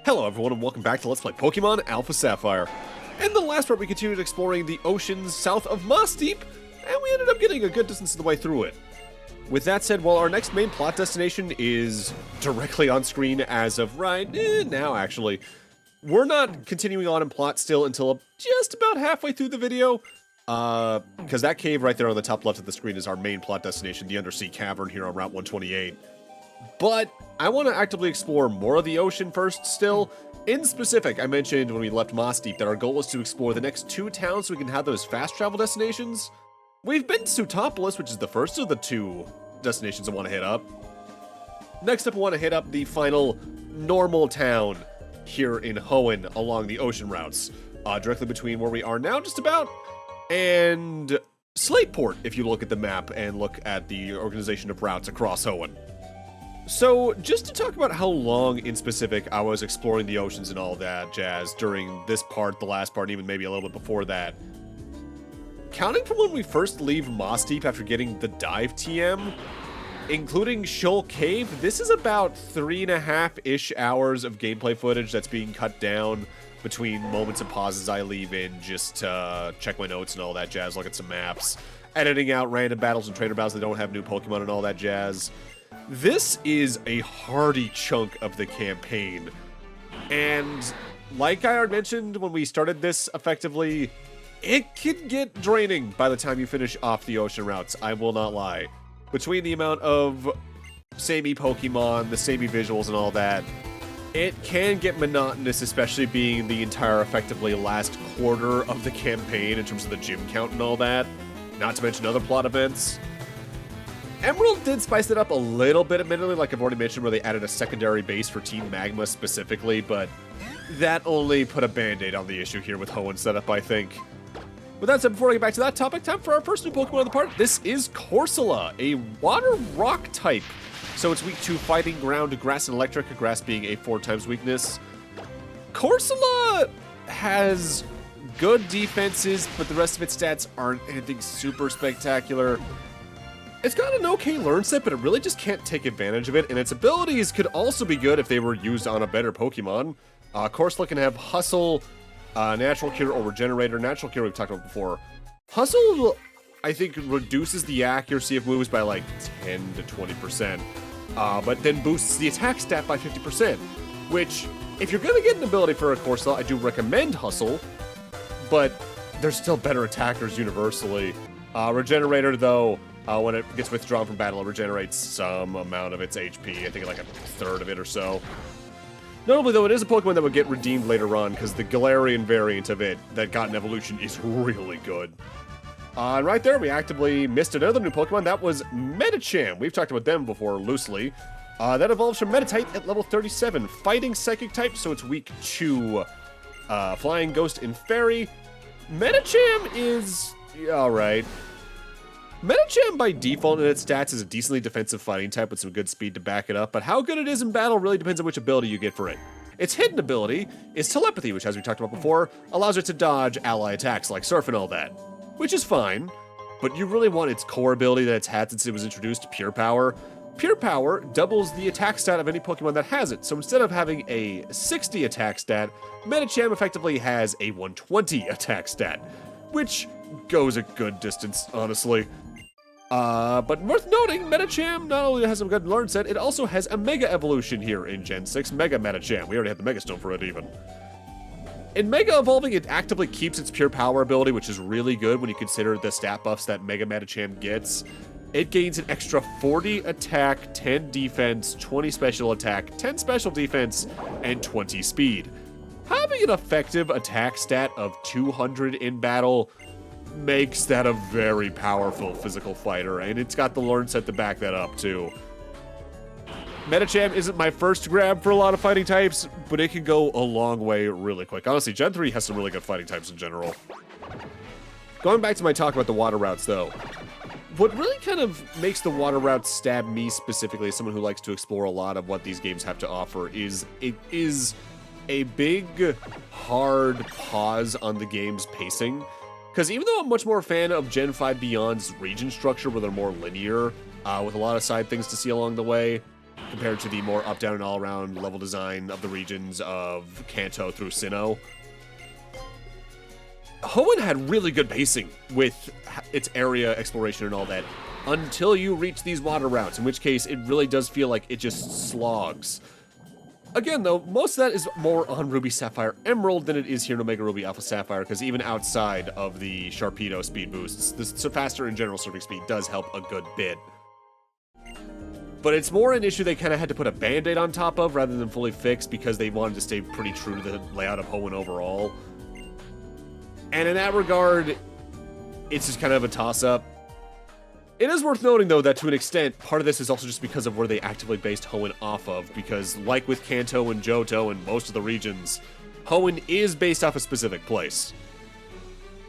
Hello everyone and welcome back to Let's Play Pokemon Alpha Sapphire. In the last part we continued exploring the oceans south of Moss Deep, and we ended up getting a good distance of the way through it. With that said, while our next main plot destination is directly on screen as of right now actually, we're not continuing on in plot still until just about halfway through the video, because that cave right there on the top left of the screen is our main plot destination, the Undersea Cavern here on Route 128. But I want to actively explore more of the ocean first still. In specific, I mentioned when we left Moss Deep that our goal was to explore the next two towns so we can have those fast travel destinations. We've been to Sutopolis, which is the first of the two destinations I want to hit up. Next up, I want to hit up the final normal town here in Hoenn along the ocean routes, directly between where we are now just about and Slateport, if you look at the map and look at the organization of routes across Hoenn. So, just to talk about how long in specific I was exploring the oceans and all that jazz during this part, the last part, and even maybe a little bit before that. Counting from when we first leave Moss Deep after getting the dive TM, including Shoal Cave, this is about 3.5-ish hours of gameplay footage that's being cut down between moments and pauses I leave in just to check my notes and all that jazz, look at some maps, editing out random battles and trainer battles that don't have new Pokemon and all that jazz. This is a hearty chunk of the campaign, and like I already mentioned when we started this effectively, it can get draining by the time you finish off the ocean routes, I will not lie. Between the amount of samey Pokemon, the samey visuals and all that, it can get monotonous, especially being the entire effectively last quarter of the campaign in terms of the gym count and all that, not to mention other plot events. Emerald did spice it up a little bit, admittedly, like I've already mentioned, where they added a secondary base for Team Magma specifically, but that only put a band-aid on the issue here with Hoenn setup, I think. With that said, before I get back to that topic, time for our first new Pokemon of the part. This is Corsola, a water-rock type. So it's weak to fighting, ground, grass, and electric, grass being a 4x weakness. Corsola has good defenses, but the rest of its stats aren't anything super spectacular. It's got an okay learn set, but it really just can't take advantage of it, and its abilities could also be good if they were used on a better Pokemon. Corsola can have Hustle, Natural Cure, or Regenerator. Natural Cure we've talked about before. Hustle, I think, reduces the accuracy of moves by like 10 to 20%, but then boosts the attack stat by 50%, which, if you're going to get an ability for a Corsola, I do recommend Hustle, but there's still better attackers universally. Regenerator, though, when it gets withdrawn from battle, it regenerates some amount of its HP. I think like a third of it or so. Notably, though, it is a Pokemon that would get redeemed later on, because the Galarian variant of it that got an evolution is really good. And right there, we actively missed another new Pokemon. That was Medicham. We've talked about them before loosely. That evolves from Meditite at level 37. Fighting Psychic type, so it's weak to Flying, Ghost, and Fairy. Medicham is alright. Medicham by default in its stats is a decently defensive fighting type with some good speed to back it up, but how good it is in battle really depends on which ability you get for it. Its hidden ability is Telepathy, which, as we talked about before, allows it to dodge ally attacks like Surf and all that, which is fine, but you really want its core ability that it's had since it was introduced, Pure Power. Pure Power doubles the attack stat of any Pokemon that has it, so instead of having a 60 attack stat, Medicham effectively has a 120 attack stat, which goes a good distance, honestly. But worth noting, Medicham not only has a good learn set, it also has a Mega Evolution here in Gen 6, Mega Medicham. We already had the Mega Stone for it, even. In Mega Evolving, it actively keeps its Pure Power ability, which is really good when you consider the stat buffs that Mega Medicham gets. It gains an extra 40 attack, 10 defense, 20 special attack, 10 special defense, and 20 speed. Having an effective attack stat of 200 in battle makes that a very powerful physical fighter, and it's got the learn set to back that up too. Medicham isn't my first grab for a lot of fighting types, but it can go a long way really quick. Honestly, Gen 3 has some really good fighting types in general. Going back to my talk about the water routes though, what really kind of makes the water routes stab me specifically as someone who likes to explore a lot of what these games have to offer is it is a big, hard pause on the game's pacing. Because even though I'm much more a fan of Gen 5 Beyond's region structure, where they're more linear, with a lot of side things to see along the way, compared to the more up-down and all-around level design of the regions of Kanto through Sinnoh. Hoenn had really good pacing with its area exploration and all that until you reach these water routes, in which case it really does feel like it just slogs. Again, though, most of that is more on Ruby Sapphire Emerald than it is here in Omega Ruby Alpha Sapphire, because even outside of the Sharpedo speed boosts, the faster and general surfing speed does help a good bit. But it's more an issue they kind of had to put a band-aid on top of rather than fully fix, because they wanted to stay pretty true to the layout of Hoenn overall. And in that regard, it's just kind of a toss-up. It is worth noting, though, that to an extent, part of this is also just because of where they actively based Hoenn off of, because like with Kanto and Johto and most of the regions, Hoenn is based off a specific place.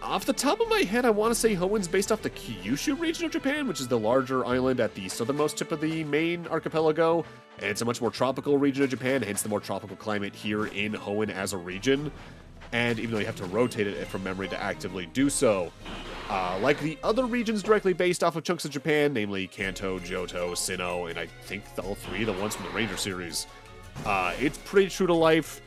Off the top of my head, I want to say Hoenn's based off the Kyushu region of Japan, which is the larger island at the southernmost tip of the main archipelago, and it's a much more tropical region of Japan, hence the more tropical climate here in Hoenn as a region. And even though you have to rotate it from memory to actively do so, like the other regions directly based off of chunks of Japan, namely Kanto, Johto, Sinnoh, and I think all three, the ones from the Ranger series, it's pretty true to life.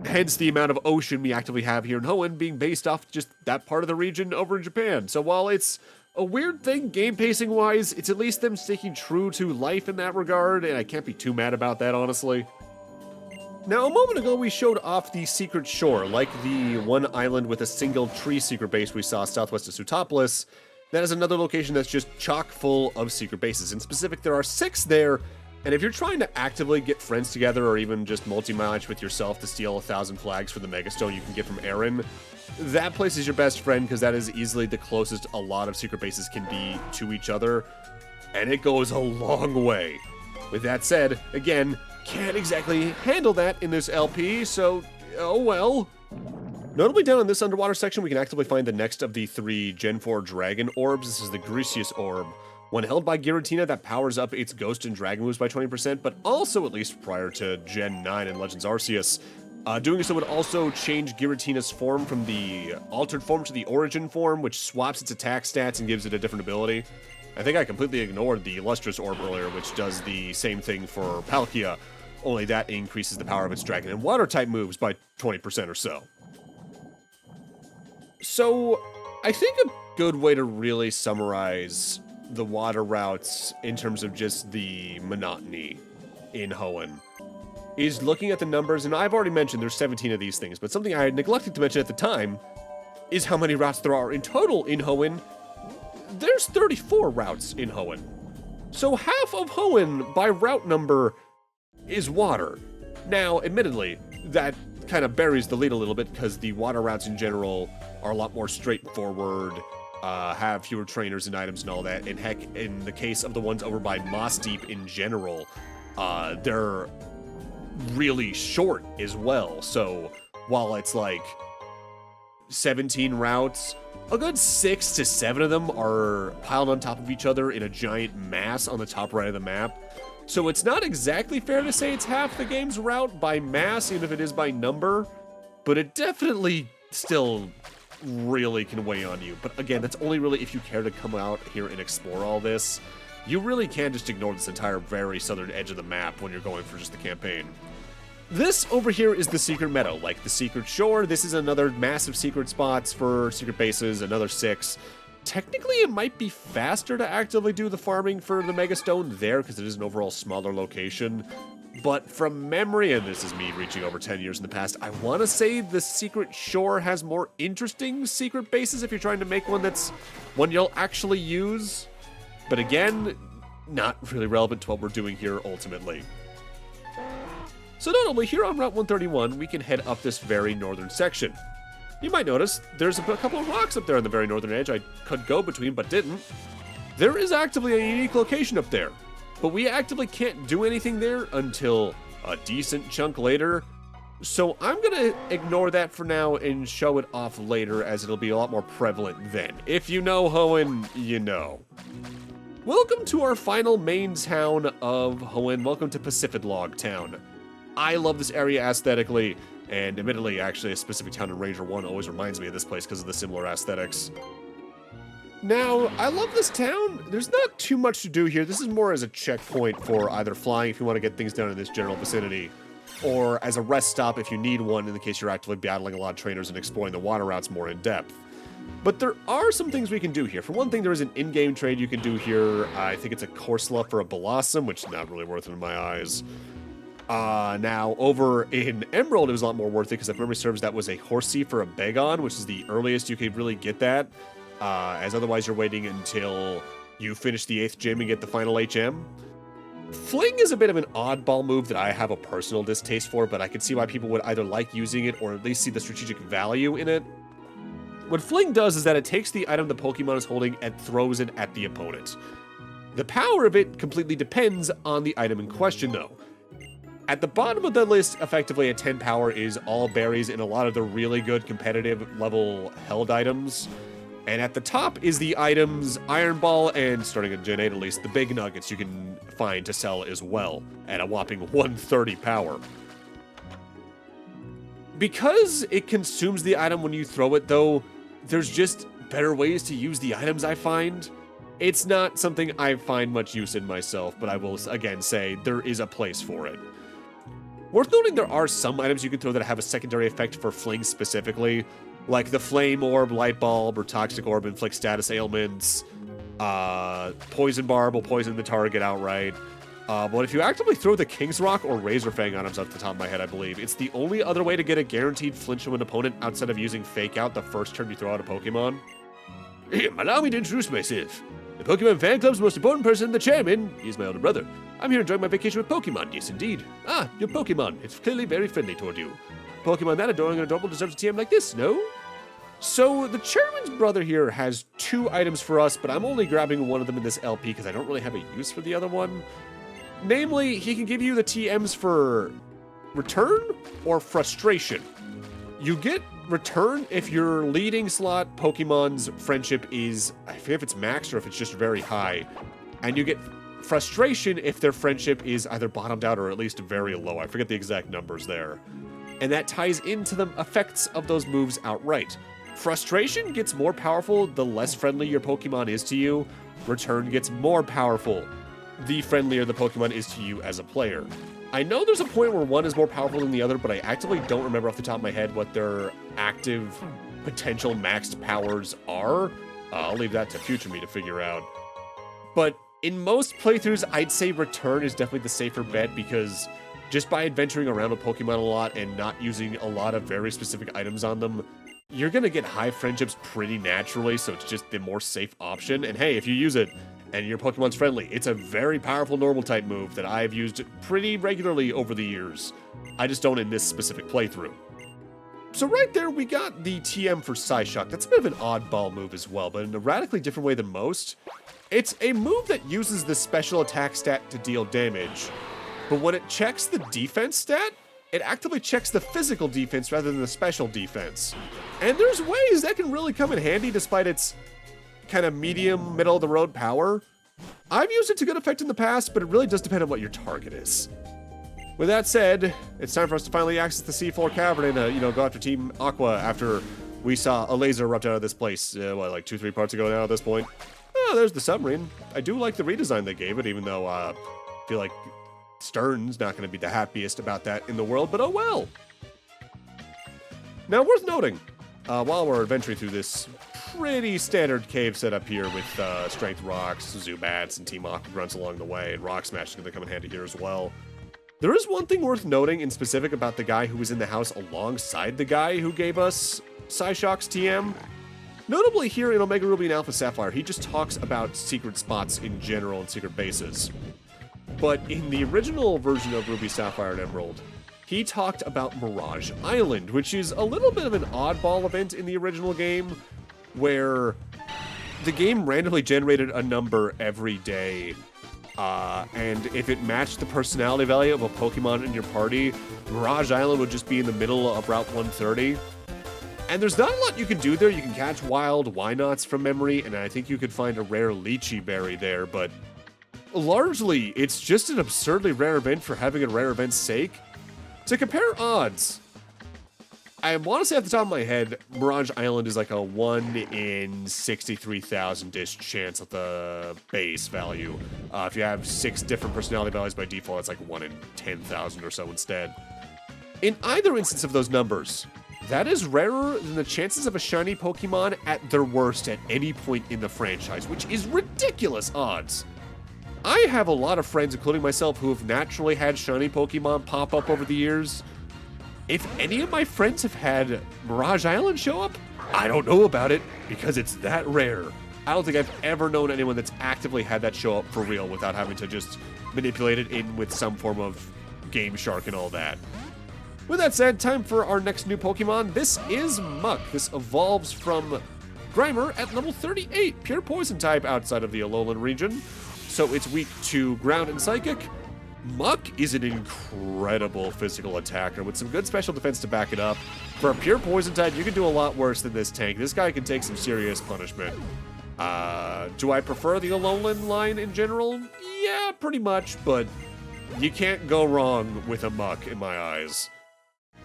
Hence the amount of ocean we actively have here in Hoenn being based off just that part of the region over in Japan. So while it's a weird thing game pacing wise, it's at least them sticking true to life in that regard, and I can't be too mad about that, honestly. Now, a moment ago, we showed off the secret shore, like the one island with a single tree secret base we saw southwest of Sootopolis. That is another location that's just chock full of secret bases. In specific, there are 6 there, and if you're trying to actively get friends together or even just multi-match with yourself to steal 1,000 flags for the Megastone you can get from Aaron, that place is your best friend, because that is easily the closest a lot of secret bases can be to each other, and it goes a long way. With that said, again, can't exactly handle that in this LP, so, oh well. Notably down in this underwater section, we can actively find the next of the 3 Gen 4 Dragon Orbs. This is the Grisius Orb, one held by Giratina that powers up its Ghost and Dragon moves by 20%, but also, at least prior to Gen 9 and Legends Arceus, doing so would also change Giratina's form from the altered form to the origin form, which swaps its attack stats and gives it a different ability. I think I completely ignored the Lustrous Orb earlier, which does the same thing for Palkia, only that increases the power of its Dragon and Water-type moves by 20% or so. So, I think a good way to really summarize the water routes in terms of just the monotony in Hoenn is looking at the numbers, and I've already mentioned there's 17 of these things, but something I had neglected to mention at the time is how many routes there are in total in Hoenn. There's 34 routes in Hoenn. So half of Hoenn, by route number, is water. Now, admittedly, that kind of buries the lead a little bit, because the water routes in general are a lot more straightforward, have fewer trainers and items and all that, and heck, in the case of the ones over by Moss Deep in general, they're really short as well. So while it's like 17 routes, a good 6 to 7 of them are piled on top of each other in a giant mass on the top right of the map. So it's not exactly fair to say it's half the game's route by mass, even if it is by number, but it definitely still really can weigh on you. But again, that's only really if you care to come out here and explore all this. You really can't just ignore this entire very southern edge of the map when you're going for just the campaign. This over here is the secret meadow, like the secret shore. This is another massive secret spots for secret bases, another 6. Technically, it might be faster to actively do the farming for the Megastone there, because it is an overall smaller location. But from memory, and this is me reaching over 10 years in the past, I want to say the secret shore has more interesting secret bases if you're trying to make one that's one you'll actually use. But again, not really relevant to what we're doing here ultimately. So notably, here on Route 131, we can head up this very northern section. You might notice there's a couple of rocks up there on the very northern edge I could go between, but didn't. There is actively a unique location up there, but we actively can't do anything there until a decent chunk later. So I'm gonna ignore that for now and show it off later, as it'll be a lot more prevalent then. If you know Hoenn, you know. Welcome to our final main town of Hoenn. Welcome to Pacific-Log Town. I love this area aesthetically, and admittedly, actually, a specific town in Ranger 1 always reminds me of this place because of the similar aesthetics. Now, I love this town. There's not too much to do here. This is more as a checkpoint for either flying if you want to get things done in this general vicinity, or as a rest stop if you need one in the case you're actively battling a lot of trainers and exploring the water routes more in depth. But there are some things we can do here. For one thing, there is an in-game trade you can do here. I think it's a Corsola for a Blossom, which is not really worth it in my eyes. Now, over in Emerald, it was a lot more worth it, because if memory serves, that was a Horsey for a Bagon, which is the earliest you could really get that, as otherwise you're waiting until you finish the 8th gym and get the final HM. Fling is a bit of an oddball move that I have a personal distaste for, but I could see why people would either like using it or at least see the strategic value in it. What Fling does is that it takes the item the Pokemon is holding and throws it at the opponent. The power of it completely depends on the item in question, though. At the bottom of the list, effectively at 10 power, is all berries and a lot of the really good competitive level held items. And at the top is the items Iron Ball and, starting at Gen 8 at least, the big nuggets you can find to sell as well at a whopping 130 power. Because it consumes the item when you throw it, though, there's just better ways to use the items, I find. It's not something I find much use in myself, but I will again say there is a place for it. Worth noting, there are some items you can throw that have a secondary effect for Fling specifically, like the Flame Orb, Light Bulb, or Toxic Orb inflict status ailments. Poison Barb will poison the target outright. But if you actively throw the King's Rock or Razor Fang items off the top of my head, I believe, it's the only other way to get a guaranteed flinch from an opponent outside of using Fake Out the first turn you throw out a Pokemon. Allow me to introduce myself. The Pokemon fan club's most important person, the chairman, is my older brother. I'm here enjoying my vacation with Pokemon, yes indeed. Ah, your Pokemon. It's clearly very friendly toward you. Pokemon that adoring and adorable deserves a TM like this, no? So, the chairman's brother here has 2 items for us, but I'm only grabbing one of them in this LP because I don't really have a use for the other one. Namely, he can give you the TMs for Return or Frustration. You get Return if your leading slot Pokemon's friendship is, I forget if it's maxed or if it's just very high. And you get Frustration if their friendship is either bottomed out or at least very low. I forget the exact numbers there. And that ties into the effects of those moves outright. Frustration gets more powerful the less friendly your Pokemon is to you. Return gets more powerful the friendlier the Pokemon is to you as a player. I know there's a point where one is more powerful than the other, but I actively don't remember off the top of my head what their active potential maxed powers are. I'll leave that to future me to figure out. But in most playthroughs, I'd say Return is definitely the safer bet, because just by adventuring around with Pokemon a lot and not using a lot of very specific items on them, you're going to get high friendships pretty naturally, so it's just the more safe option. And hey, if you use it and your Pokemon's friendly, it's a very powerful normal type move that I've used pretty regularly over the years. I just don't in this specific playthrough. So right there, we got the TM for Psyshock. That's a bit of an oddball move as well, but in a radically different way than most. It's a move that uses the special attack stat to deal damage, but when it checks the defense stat, it actively checks the physical defense rather than the special defense. And there's ways that can really come in handy despite its kind of medium, middle-of-the-road power. I've used it to good effect in the past, but it really does depend on what your target is. With that said, it's time for us to finally access the Seafloor Cavern and, go after Team Aqua after we saw a laser erupt out of this place, like 2-3 parts ago now at this point. Oh, there's the submarine. I do like the redesign they gave it, even though I feel like Stern's not going to be the happiest about that in the world, but oh well. Now, worth noting, while we're adventuring through this pretty standard cave setup here with Strength Rocks, Zubats, and Team Aqua grunts along the way, and Rock Smash is going to come in handy here as well. There is one thing worth noting in specific about the guy who was in the house alongside the guy who gave us Psyshock's TM. Notably here in Omega Ruby and Alpha Sapphire, he just talks about secret spots in general and secret bases. But in the original version of Ruby, Sapphire, and Emerald, he talked about Mirage Island, which is a little bit of an oddball event in the original game, where the game randomly generated a number every day, and if it matched the personality value of a Pokemon in your party, Mirage Island would just be in the middle of Route 130. And there's not a lot you can do there. You can catch wild Wynots from memory, and I think you could find a rare Lychee Berry there, but largely, it's just an absurdly rare event for having a rare event's sake. To compare odds, I want to say off the top of my head, Mirage Island is like a 1 in 63,000-ish chance at the base value. If you have 6 different personality values by default, it's like 1 in 10,000 or so instead. In either instance of those numbers, that is rarer than the chances of a shiny Pokemon at their worst at any point in the franchise, which is ridiculous odds. I have a lot of friends, including myself, who have naturally had shiny Pokemon pop up over the years. If any of my friends have had Mirage Island show up, I don't know about it because it's that rare. I don't think I've ever known anyone that's actively had that show up for real without having to just manipulate it in with some form of Game Shark and all that. With that said, time for our next new Pokemon. This is Muck. This evolves from Grimer at level 38, pure poison type outside of the Alolan region. So it's weak to ground and psychic. Muck is an incredible physical attacker with some good special defense to back it up. For a pure poison type, you can do a lot worse than this tank. This guy can take some serious punishment. Do I prefer the Alolan line in general? Yeah, pretty much, but you can't go wrong with a Muck in my eyes.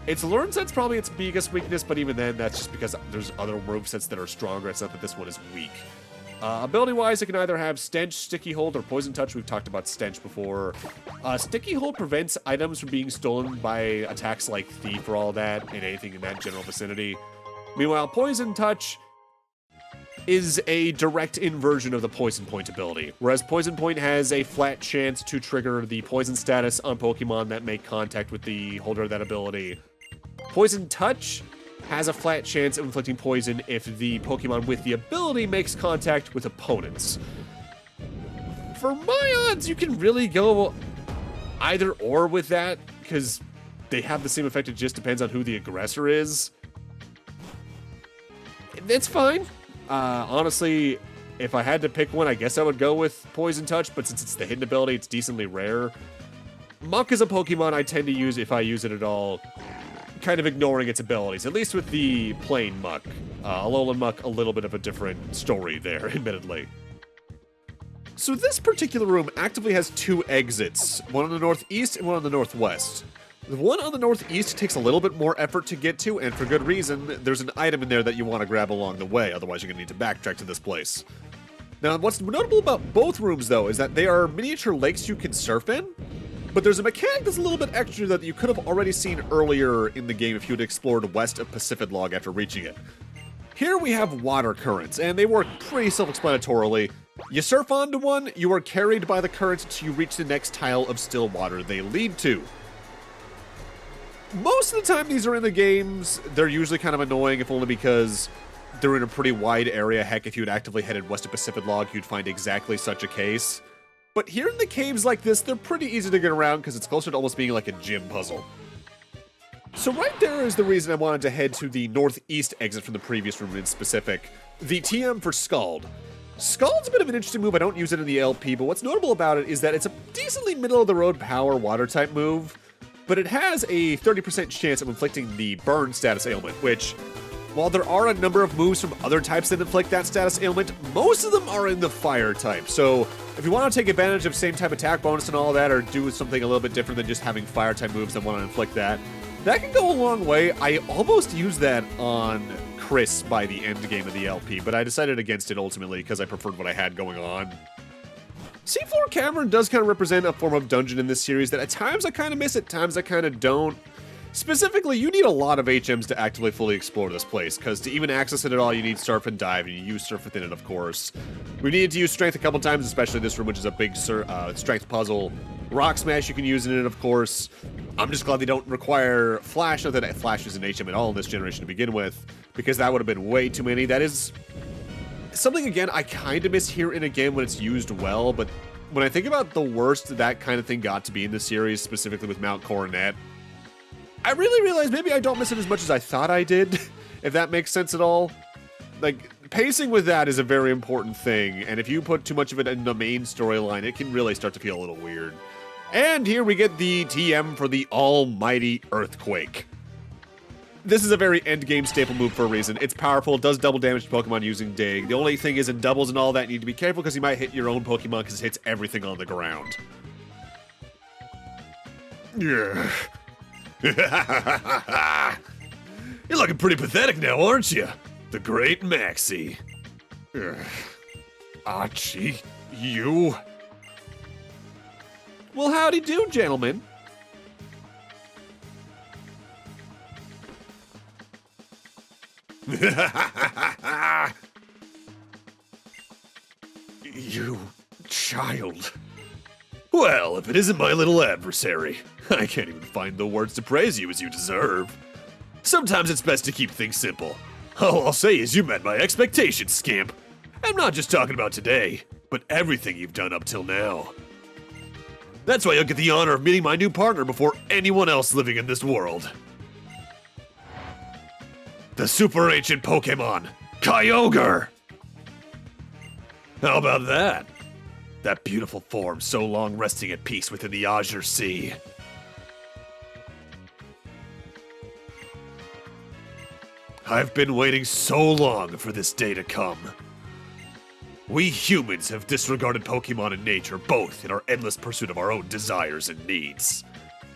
Its Learn Set's probably its biggest weakness, but even then, that's just because there's other movesets that are stronger. It's not that this one is weak. Ability-wise, it can either have Stench, Sticky Hold, or Poison Touch. We've talked about Stench before. Sticky Hold prevents items from being stolen by attacks like Thief or all that, and anything in that general vicinity. Meanwhile, Poison Touch is a direct inversion of the Poison Point ability, whereas Poison Point has a flat chance to trigger the Poison status on Pokemon that make contact with the holder of that ability. Poison Touch has a flat chance of inflicting poison if the Pokemon with the ability makes contact with opponents. For my odds, you can really go either or with that, because they have the same effect, it just depends on who the aggressor is. It's fine. Honestly, if I had to pick one, I guess I would go with Poison Touch, but since it's the hidden ability, it's decently rare. Muck is a Pokemon I tend to use, if I use it at all, kind of ignoring its abilities, at least with the plain Muck. Alolan Muck, a little bit of a different story there, admittedly. So this particular room actively has 2 exits, one on the northeast and one on the northwest. The one on the northeast takes a little bit more effort to get to, and for good reason. There's an item in there that you want to grab along the way, otherwise you're going to need to backtrack to this place. Now, what's notable about both rooms, though, is that they are miniature lakes you can surf in, but there's a mechanic that's a little bit extra that you could have already seen earlier in the game if you had explored west of Pacifidlog after reaching it. Here we have water currents, and they work pretty self-explanatorily. You surf onto one, you are carried by the currents until you reach the next tile of still water they lead to. Most of the time these are in the games, they're usually kind of annoying, if only because they're in a pretty wide area. Heck, if you had actively headed west of Pacifidlog, you'd find exactly such a case. But here in the caves like this, they're pretty easy to get around because it's closer to almost being like a gym puzzle. So right there is the reason I wanted to head to the northeast exit from the previous room in specific, the TM for Scald. Scald's a bit of an interesting move. I don't use it in the LP, but what's notable about it is that it's a decently middle-of-the-road power water-type move, but it has a 30% chance of inflicting the burn status ailment, which, while there are a number of moves from other types that inflict that status ailment, most of them are in the fire type. So if you want to take advantage of same type attack bonus and all that, or do something a little bit different than just having fire type moves that want to inflict that, that can go a long way. I almost used that on Chris by the end game of the LP, but I decided against it ultimately because I preferred what I had going on. Seafloor Cavern does kind of represent a form of dungeon in this series that at times I kind of miss, at times I kind of don't. Specifically, you need a lot of HMs to actively fully explore this place, because to even access it at all, you need Surf and Dive, and you use Surf within it, of course. We needed to use Strength a couple times, especially this room, which is a big Strength puzzle. Rock Smash you can use in it, of course. I'm just glad they don't require Flash, not that Flash is an HM at all in this generation to begin with, because that would have been way too many. That is something, again, I kind of miss here in a game when it's used well, but when I think about the worst that kind of thing got to be in this series, specifically with Mount Coronet, I really realized maybe I don't miss it as much as I thought I did, if that makes sense at all. Like, pacing with that is a very important thing, and if you put too much of it in the main storyline, it can really start to feel a little weird. And here we get the TM for the Almighty Earthquake. This is a very endgame staple move for a reason. It's powerful, it does double damage to Pokemon using Dig. The only thing is in doubles and all that, you need to be careful because you might hit your own Pokemon because it hits everything on the ground. Yeah. You'll looking pretty pathetic now, aren't you? The great Maxie. Archie, you? Well, howdy do, gentlemen. You child. Well, if it isn't my little adversary, I can't even find the words to praise you as you deserve. Sometimes it's best to keep things simple. All I'll say is you met my expectations, scamp. I'm not just talking about today, but everything you've done up till now. That's why you'll get the honor of meeting my new partner before anyone else living in this world. The super ancient Pokémon, Kyogre! How about that? That beautiful form so long resting at peace within the Azure Sea. I've been waiting so long for this day to come. We humans have disregarded Pokémon and nature both in our endless pursuit of our own desires and needs.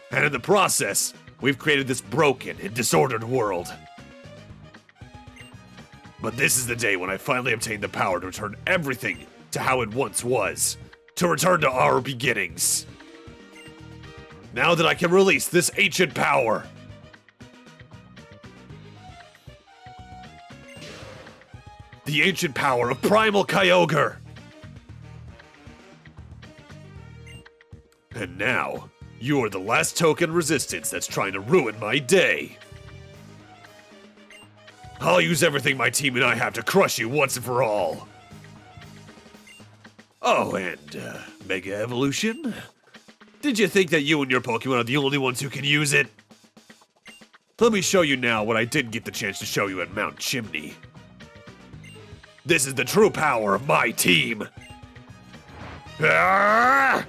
And in the process, we've created this broken and disordered world. But this is the day when I finally obtained the power to return everything to how it once was. To return to our beginnings. Now that I can release this ancient power. The ancient power of Primal Kyogre. And now, you are the last token resistance that's trying to ruin my day. I'll use everything my team and I have to crush you once and for all. Oh, and, Mega Evolution? Did you think that you and your Pokemon are the only ones who can use it? Let me show you now what I didn't get the chance to show you at Mount Chimney. This is the true power of my team! Ah!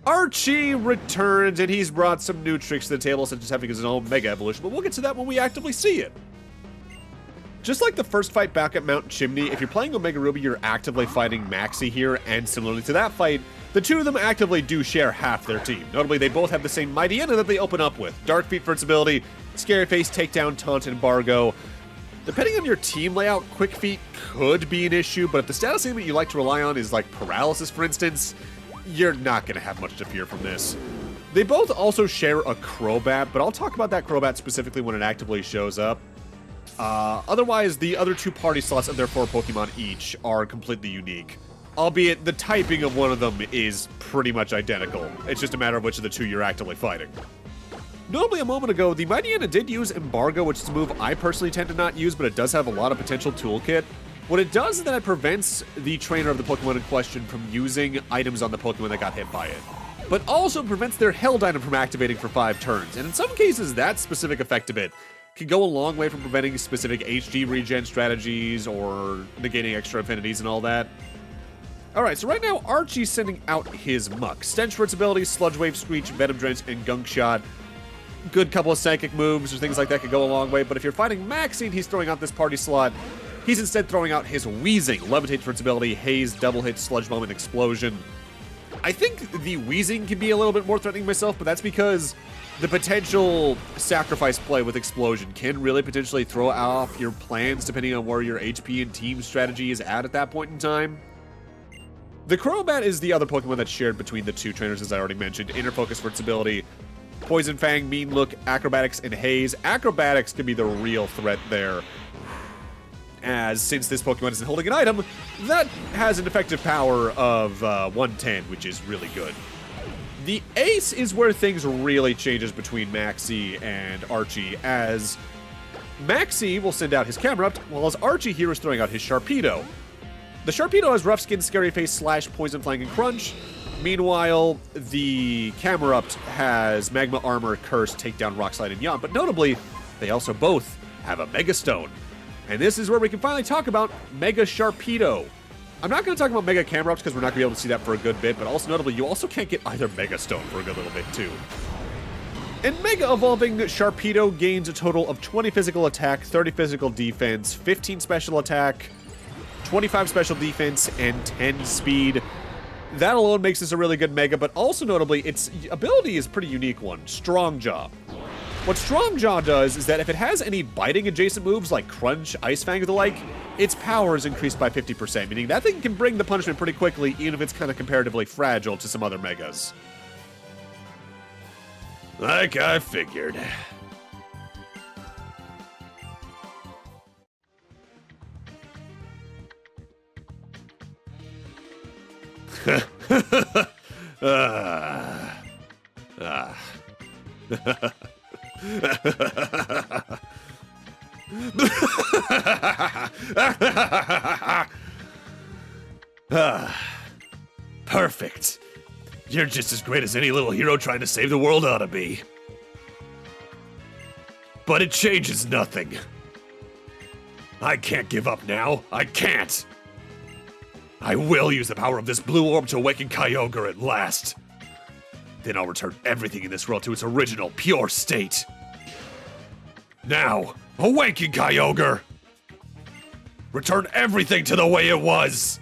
Archie returns, and he's brought some new tricks to the table, such as having his own Mega Evolution, but we'll get to that when we actively see it. Just like the first fight back at Mount Chimney, if you're playing Omega Ruby, you're actively fighting Maxie here, and similarly to that fight, the two of them actively do share half their team. Notably, they both have the same Mightyena that they open up with. Dark Feet for its ability, Scary Face, Takedown, Taunt, Embargo. Depending on your team layout, Quick Feet could be an issue, but if the status ailment you like to rely on is like Paralysis, for instance, you're not going to have much to fear from this. They both also share a Crobat, but I'll talk about that Crobat specifically when it actively shows up. Otherwise, the other two party slots of their 4 Pokemon each are completely unique. Albeit, the typing of one of them is pretty much identical. It's just a matter of which of the two you're actively fighting. Notably, a moment ago, the Mightyena did use Embargo, which is a move I personally tend to not use, but it does have a lot of potential toolkit. What it does is that it prevents the trainer of the Pokemon in question from using items on the Pokemon that got hit by it, but also prevents their held item from activating for 5 turns, and in some cases, that specific effect of it can go a long way from preventing specific HG regen strategies or negating extra affinities and all that. Alright, so right now, Archie's sending out his Muck. Stench for its abilities, Sludge Wave, Screech, Venom Drench, and Gunk Shot. Good couple of psychic moves or things like that could go a long way, but if you're fighting Maxie and he's throwing out this party slot, he's instead throwing out his Wheezing. Levitate for its ability, Haze, Double Hit, Sludge Bomb, and Explosion. I think the Wheezing can be a little bit more threatening myself, but that's because the potential sacrifice play with Explosion can really potentially throw off your plans depending on where your HP and team strategy is at that point in time. The Crobat is the other Pokemon that's shared between the two trainers, as I already mentioned. Inner Focus for its ability, Poison Fang, Mean Look, Acrobatics, and Haze. Acrobatics can be the real threat there, as since this Pokemon isn't holding an item, that has an effective power of 110, which is really good. The ace is where things really changes between Maxie and Archie, as Maxie will send out his Camerupt, while as Archie here is throwing out his Sharpedo. The Sharpedo has Rough Skin, Scary Face, Slash, Poison Fang, and Crunch. Meanwhile, the Camerupt has Magma Armor, Curse, Takedown, Rock Slide, and Yawn, but notably, they also both have a Mega Stone. And this is where we can finally talk about Mega Sharpedo. I'm not going to talk about Mega Camerupt because we're not going to be able to see that for a good bit, but also notably, you also can't get either Mega Stone for a good little bit, too. And Mega Evolving Sharpedo gains a total of 20 physical attack, 30 physical defense, 15 special attack, 25 special defense, and 10 speed. That alone makes this a really good Mega, but also notably, its ability is a pretty unique one. Strong Jaw. What Strong Jaw does is that if it has any biting adjacent moves like Crunch, Ice Fang, or the like, its power is increased by 50%, meaning that thing can bring the punishment pretty quickly, even if it's kind of comparatively fragile to some other Megas. Like I figured. Perfect. You're just as great as any little hero trying to save the world ought to be. But it changes nothing. I can't give up now. I can't. I will use the power of this blue orb to awaken Kyogre at last. Then I'll return everything in this world to its original, pure state. Now, awaken Kyogre! Return everything to the way it was!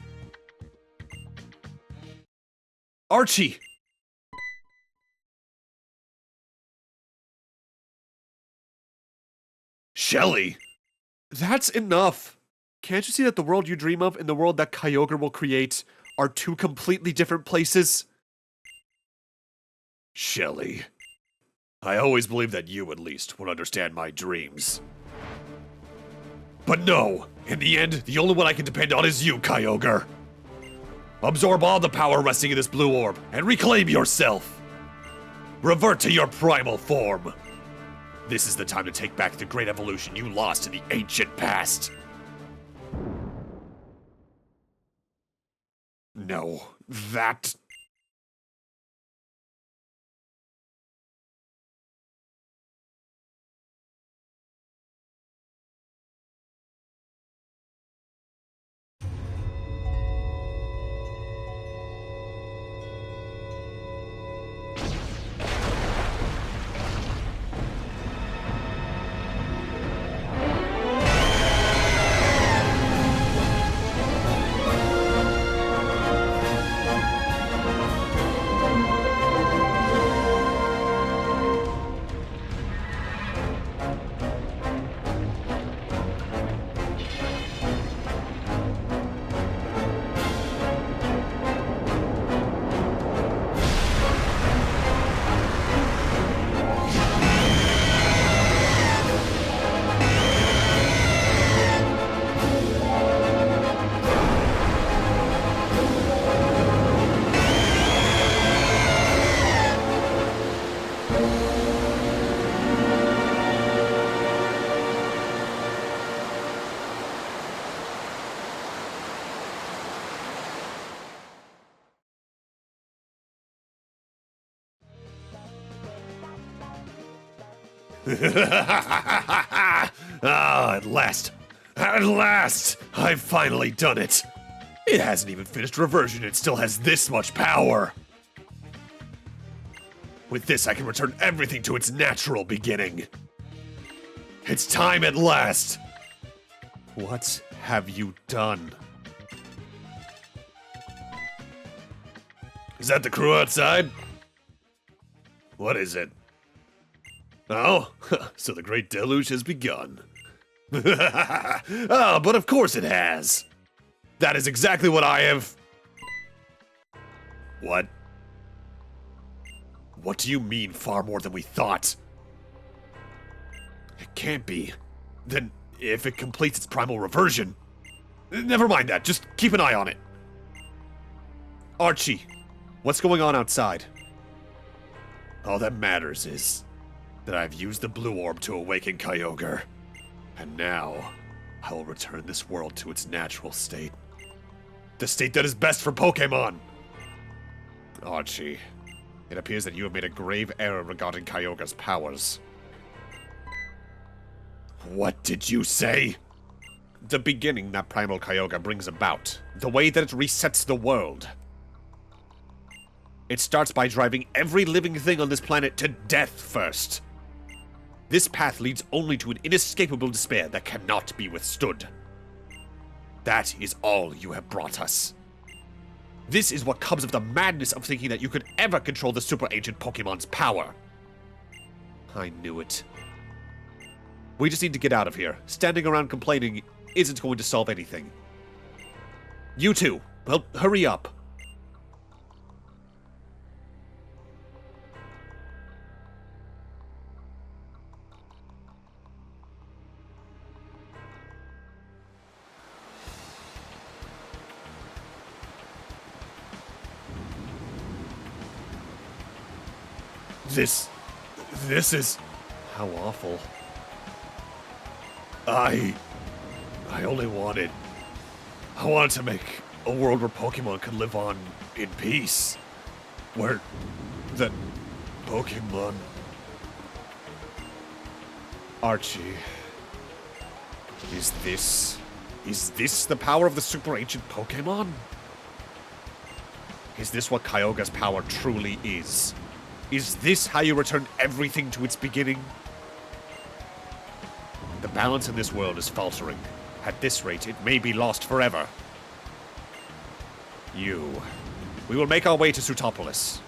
Archie! Shelly! That's enough! Can't you see that the world you dream of and the world that Kyogre will create are two completely different places? Shelly. I always believed that you, at least, would understand my dreams. But no! In the end, the only one I can depend on is you, Kyogre! Absorb all the power resting in this blue orb, and reclaim yourself! Revert to your primal form! This is the time to take back the great evolution you lost in the ancient past! No, that... Ah, at last! At last! I've finally done it! It hasn't even finished reversion, it still has this much power! With this, I can return everything to its natural beginning. It's time at last! What have you done? Is that the crew outside? What is it? Oh, so the Great Deluge has begun. Ah, but of course it has. That is exactly what I have... What? What do you mean far more than we thought? It can't be. Then, if it completes its primal reversion... Never mind that, just keep an eye on it. Archie, what's going on outside? All that matters is that I've used the blue orb to awaken Kyogre. And now, I will return this world to its natural state. The state that is best for Pokémon! Archie, it appears that you have made a grave error regarding Kyogre's powers. What did you say? The beginning that Primal Kyogre brings about. The way that it resets the world. It starts by driving every living thing on this planet to death first. This path leads only to an inescapable despair that cannot be withstood. That is all you have brought us. This is what comes of the madness of thinking that you could ever control the super ancient Pokemon's power. I knew it. We just need to get out of here. Standing around complaining isn't going to solve anything. You two, well, hurry up. This is... how awful. I wanted to make a world where Pokemon could live on in peace. Where the Pokemon... Archie... Is this the power of the super ancient Pokemon? Is this what Kyogre's power truly is? Is this how you return everything to its beginning? The balance in this world is faltering. At this rate, it may be lost forever. We will make our way to Sootopolis.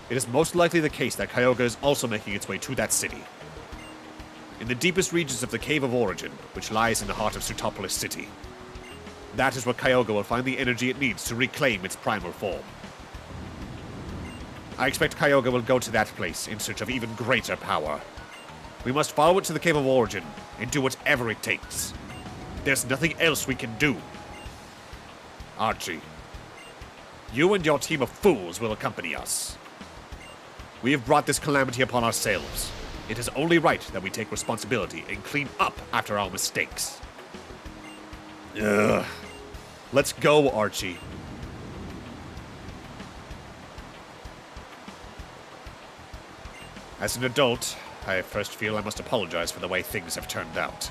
It is most likely the case that Kyogre is also making its way to that city. In the deepest regions of the Cave of Origin, which lies in the heart of Sootopolis City. That is where Kyogre will find the energy it needs to reclaim its primal form. I expect Kyogre will go to that place in search of even greater power. We must follow it to the Cave of Origin and do whatever it takes. There's nothing else we can do. Archie, you and your team of fools will accompany us. We have brought this calamity upon ourselves. It is only right that we take responsibility and clean up after our mistakes. Ugh. Let's go, Archie. As an adult, I first feel I must apologize for the way things have turned out.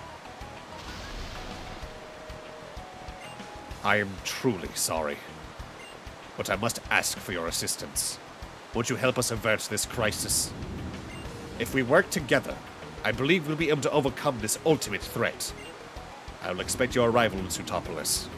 I am truly sorry. But I must ask for your assistance. Won't you help us avert this crisis? If we work together, I believe we'll be able to overcome this ultimate threat. I will expect your arrival in Sootopolis.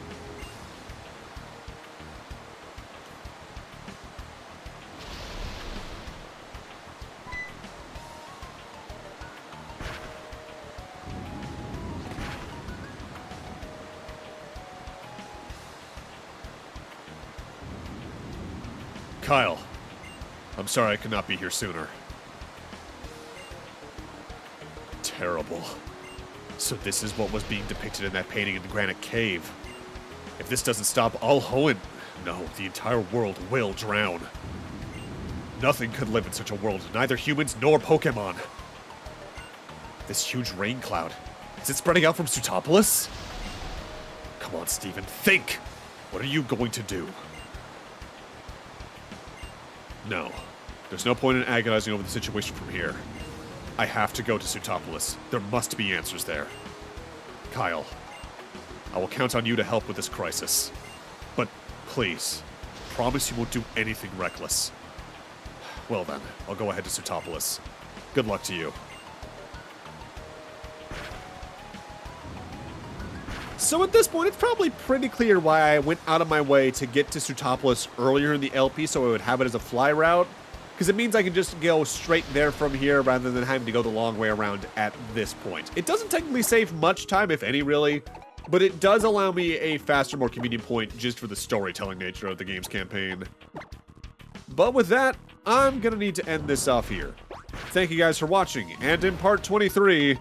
Kyle, I'm sorry I could not be here sooner. Terrible. So this is what was being depicted in that painting in the Granite Cave. If this doesn't stop all Hoenn... no, the entire world will drown. Nothing could live in such a world, neither humans nor Pokémon. This huge rain cloud, is it spreading out from Sootopolis? Come on, Steven, think! What are you going to do? No. There's no point in agonizing over the situation from here. I have to go to Sootopolis. There must be answers there. Kyle, I will count on you to help with this crisis. But please, promise you won't do anything reckless. Well then, I'll go ahead to Sootopolis. Good luck to you. So at this point, it's probably pretty clear why I went out of my way to get to Sootopolis earlier in the LP so I would have it as a fly route. Because it means I can just go straight there from here rather than having to go the long way around at this point. It doesn't technically save much time, if any, really. But it does allow me a faster, more convenient point just for the storytelling nature of the game's campaign. But with that, I'm going to need to end this off here. Thank you guys for watching, and in part 23...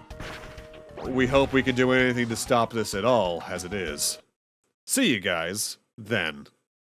we hope we can do anything to stop this at all, as it is. See you guys, then.